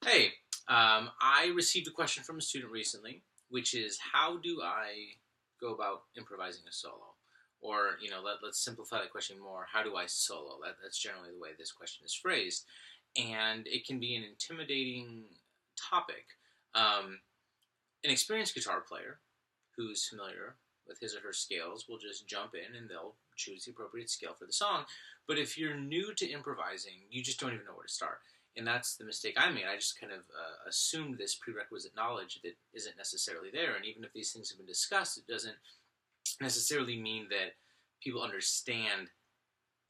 Hey, I received a question from a student recently, which is how do I go about improvising a solo? Or, let's simplify the question more. How do I solo? That's generally the way this question is phrased. And it can be an intimidating topic. Um, an experienced guitar player who's familiar with his or her scales will just jump in and they'll choose the appropriate scale for the song. But if you're new to improvising, you just don't even know where to start. And that's the mistake I made. I just kind of assumed this prerequisite knowledge that isn't necessarily there. And even if these things have been discussed, it doesn't necessarily mean that people understand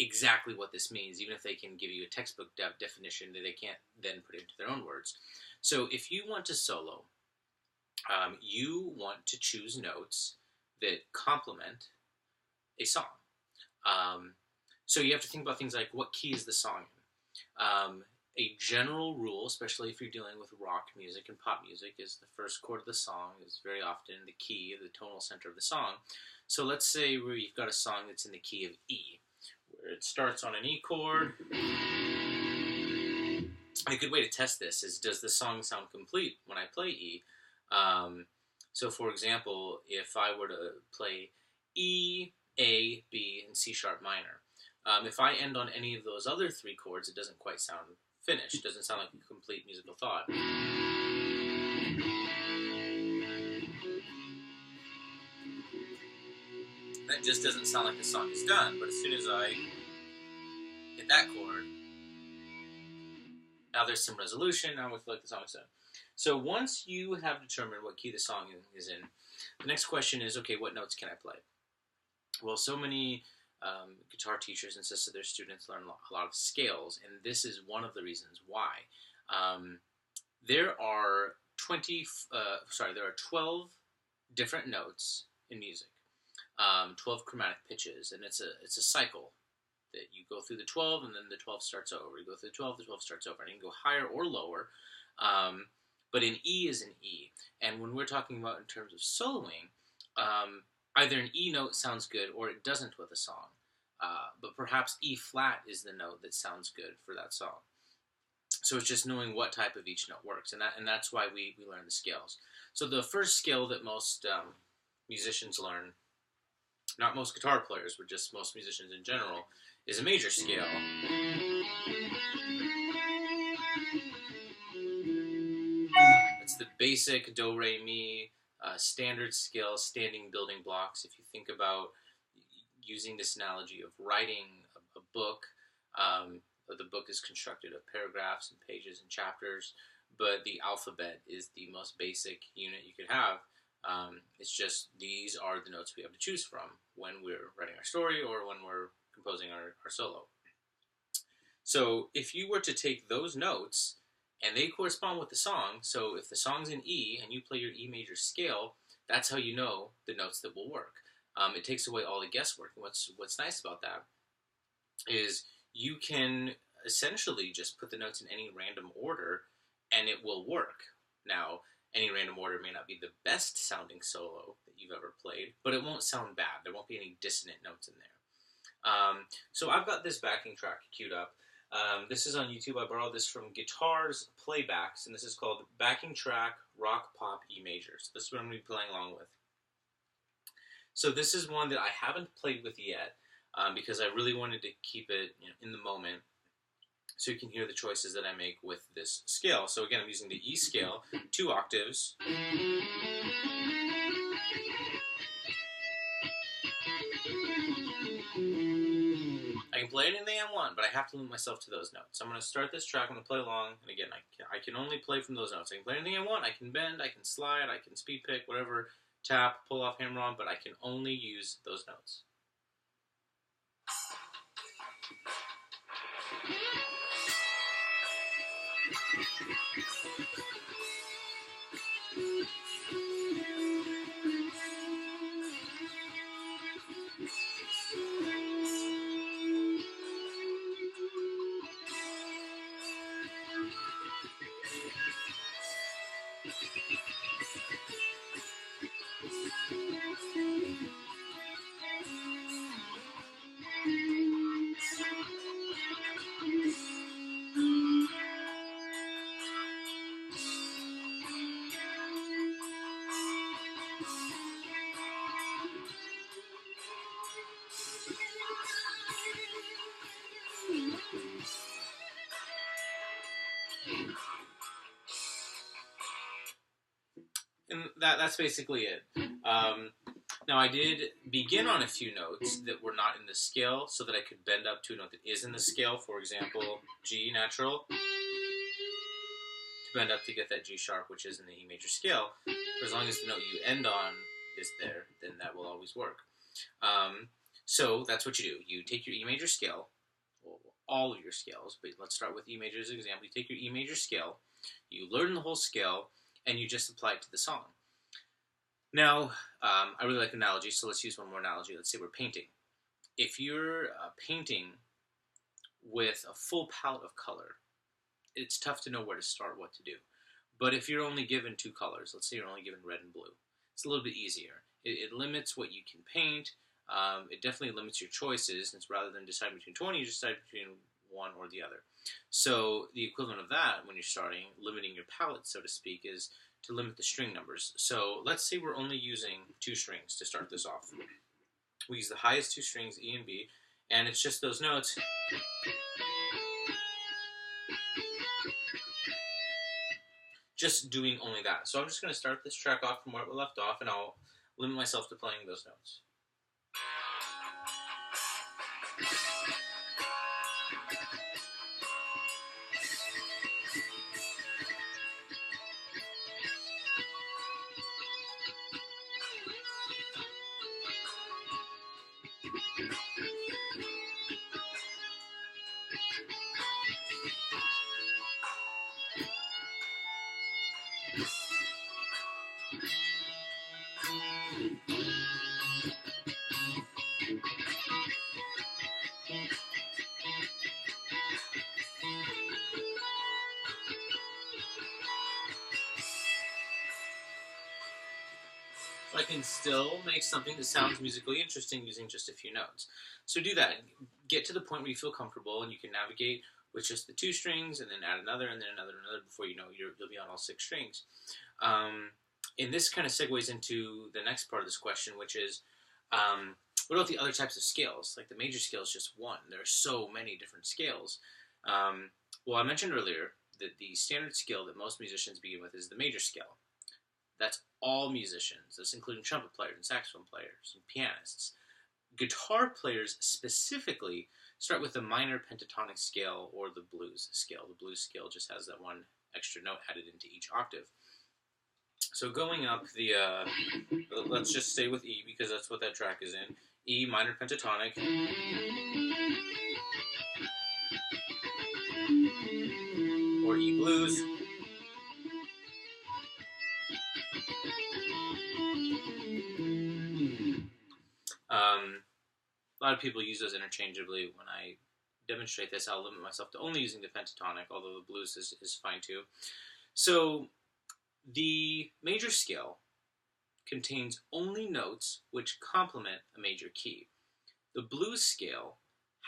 exactly what this means, even if they can give you a textbook definition that they can't then put into their own words. So if you want to solo, you want to choose notes that complement a song. Um, so you have to think about things like what key is the song in. A general rule, especially if you're dealing with rock music and pop music, is the first chord of the song is very often the key, the tonal center of the song. So let's say we've got a song that's in the key of E, where it starts on an E chord. A good way to test this is, does the song sound complete when I play E? So for example, if I were to play E, A, B, and C sharp minor, if I end on any of those other three chords, it doesn't quite sound finished. It doesn't sound like a complete musical thought. That just doesn't sound like the song is done, but as soon as I hit that chord, now there's some resolution, now we feel like the song is done. So once you have determined what key the song is in, the next question is, okay, what notes can I play? Well, so many guitar teachers insist that their students learn a lot of scales, and this is one of the reasons why. There are 12 different notes in music, 12 chromatic pitches, and it's a cycle that you go through the 12, and then the 12 starts over. You go through the 12, the 12 starts over, and you can go higher or lower. But an E is an E, and when we're talking about in terms of soloing, either an E note sounds good or it doesn't with a song. But perhaps E flat is the note that sounds good for that song. So it's just knowing what type of each note works, and that's why we learn the scales. So the first scale that most musicians learn, not most guitar players, but just most musicians in general, is a major scale. It's the basic do, re, mi, standard scale, standing building blocks. If you think about using this analogy of writing a book, the book is constructed of paragraphs and pages and chapters, but the alphabet is the most basic unit you could have. It's just these are the notes we have to choose from when we're writing our story or when we're composing our solo. So if you were to take those notes and they correspond with the song, so if the song's in E and you play your E major scale, that's how you know the notes that will work. It takes away all the guesswork. And what's nice about that is you can essentially just put the notes in any random order and it will work. Now, any random order may not be the best sounding solo that you've ever played, but it won't sound bad. There won't be any dissonant notes in there. So I've got this backing track queued up. This is on YouTube. I borrowed this from Guitars Playbacks, and this is called Backing Track Rock Pop E Major. So this is what I'm going to be playing along with. So this is one that I haven't played with yet because I really wanted to keep it in the moment so you can hear the choices that I make with this scale. So again, I'm using the E scale, 2 octaves. I can play anything I want, but I have to limit myself to those notes. So I'm going to start this track, I'm going to play along, and again, I can only play from those notes. I can play anything I want, I can bend, I can slide, I can speed pick, whatever, tap, pull off, hammer on, but I can only use those notes. And that's basically it. Now, I did begin on a few notes that were not in the scale so that I could bend up to a note that is in the scale. For example, G natural, to bend up to get that G sharp, which is in the E major scale. For as long as the note you end on is there, then that will always work. So that's what you do. You take your E major scale, well, all of your scales, but let's start with E major as an example. You take your E major scale, you learn the whole scale, and you just apply it to the song. Now, I really like analogies, so let's use one more analogy. Let's say we're painting. If you're painting with a full palette of color, it's tough to know where to start, what to do. But if you're only given 2 colors, let's say you're only given red and blue, it's a little bit easier. It limits what you can paint. It definitely limits your choices, since rather than deciding between 20, you decide between one or the other. So the equivalent of that, when you're starting, limiting your palette, so to speak, is to limit the string numbers. So let's say we're only using 2 strings to start this off. We use the highest 2 strings, E and B, and it's just those notes. Just doing only that. So I'm just going to start this track off from where we left off, and I'll limit myself to playing those notes. I can still make something that sounds musically interesting using just a few notes. So do that. Get to the point where you feel comfortable and you can navigate with just the 2 strings and then add another and then another and another before you know you'll be on all 6 strings. And this kind of segues into the next part of this question, which is, what about the other types of scales? Like the major scale is just one. There are so many different scales. Well, I mentioned earlier that the standard scale that most musicians begin with is the major scale. That's all musicians. That's including trumpet players and saxophone players and pianists. Guitar players specifically start with the minor pentatonic scale or the blues scale. The blues scale just has that one extra note added into each octave. So going up the, let's just stay with E because that's what that track is in. E minor pentatonic. Or E blues. A lot of people use those interchangeably. When I demonstrate this, I'll limit myself to only using the pentatonic, although the blues is fine too. So the major scale contains only notes which complement a major key. The blues scale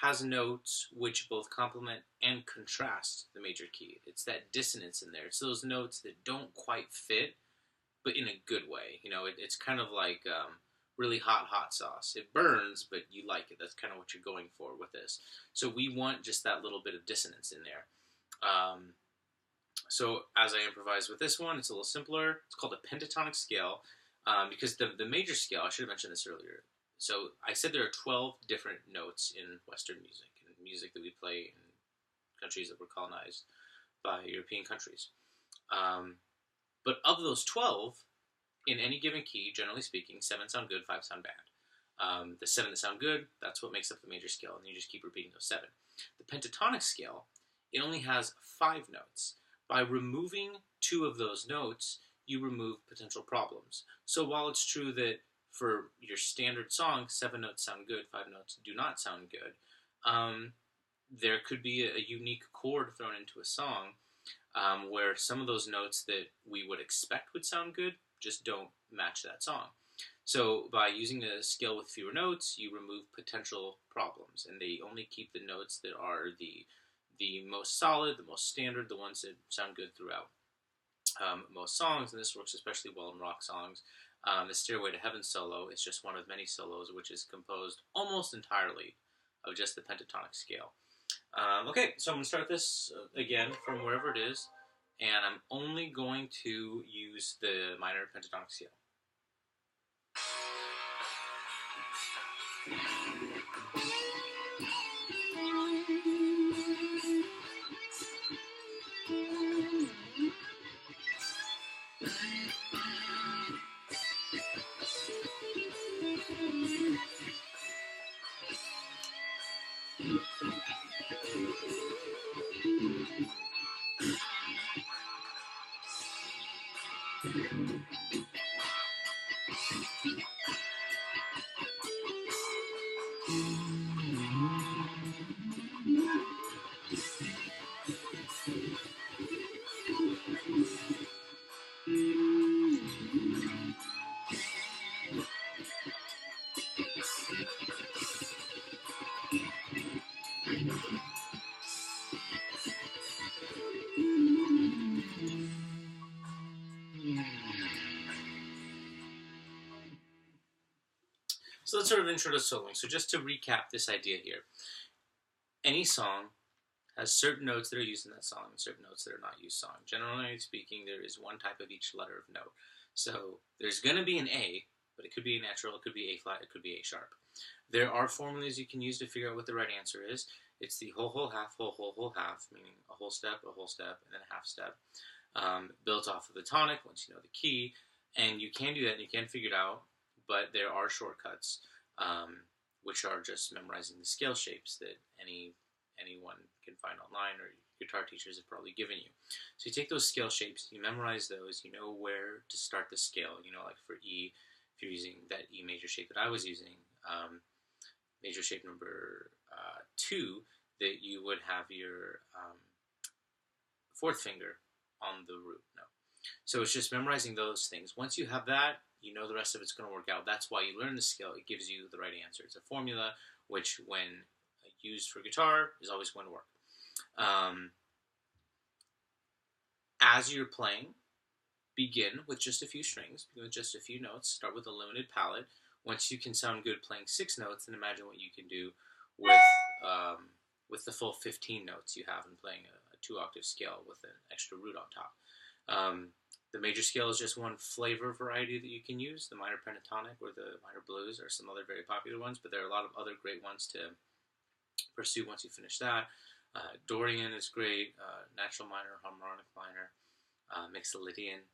has notes which both complement and contrast the major key. It's that dissonance in there. It's those notes that don't quite fit, but in a good way. You know, it's kind of like really hot sauce. It burns, but you like it. That's kind of what you're going for with this. So we want just that little bit of dissonance in there. So as I improvise with this one, it's a little simpler. It's called a pentatonic scale because the major scale, I should have mentioned this earlier. So I said there are 12 different notes in Western music, and music that we play in countries that were colonized by European countries. But of those 12, in any given key, generally speaking, 7 sound good, 5 sound bad. The 7 that sound good, that's what makes up the major scale, and you just keep repeating those 7. The pentatonic scale, it only has 5 notes. By removing 2 of those notes, you remove potential problems. So while it's true that for your standard song, 7 notes sound good, 5 notes do not sound good, there could be a unique chord thrown into a song where some of those notes that we would expect would sound good just don't match that song. So by using a scale with fewer notes, you remove potential problems, and they only keep the notes that are the most solid, the most standard, the ones that sound good throughout most songs, and this works especially well in rock songs. The Stairway to Heaven solo is just one of many solos which is composed almost entirely of just the pentatonic scale. Okay, so I'm going to start this again from wherever it is, and I'm only going to use the minor pentatonic scale. So that's sort of intro to soloing. So just to recap this idea here, any song has certain notes that are used in that song and certain notes that are not used song. Generally speaking, there is one type of each letter of note. So there's going to be an A, but it could be a natural, it could be A flat, it could be A sharp. There are formulas you can use to figure out what the right answer is. It's the whole, whole, half, whole, half, meaning a whole step, and then a half step, built off of the tonic once you know the key. And you can do that and you can figure it out, but there are shortcuts, which are just memorizing the scale shapes that anyone can find online or guitar teachers have probably given you. So you take those scale shapes, you memorize those, you know where to start the scale. You know, like for E, if you're using that E major shape that I was using, major shape number 2, that you would have your fourth finger on the root note. So it's just memorizing those things. Once you have that, you know the rest of it's going to work out. That's why you learn the scale. It gives you the right answer. It's a formula which, when used for guitar, is always going to work. As you're playing, begin with just a few strings, begin with just a few notes, start with a limited palette. Once you can sound good playing 6 notes, then imagine what you can do with the full 15 notes you have in playing a 2-octave scale with an extra root on top. The major scale is just one flavor variety that you can use. The minor pentatonic or the minor blues are some other very popular ones, but there are a lot of other great ones to pursue once you finish that. Dorian is great, natural minor, harmonic minor, Mixolydian.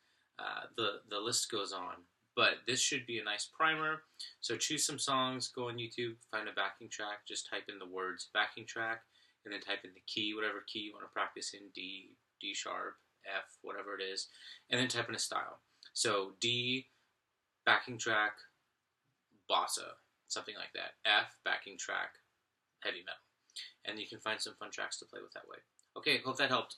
The list goes on, but this should be a nice primer. So choose some songs, go on YouTube, find a backing track, just type in the words backing track, and then type in the key, whatever key you want to practice in, D, D sharp, F, whatever it is, and then type in a style. So D, backing track, bossa, something like that. F, backing track, heavy metal. And you can find some fun tracks to play with that way. Okay, hope that helped.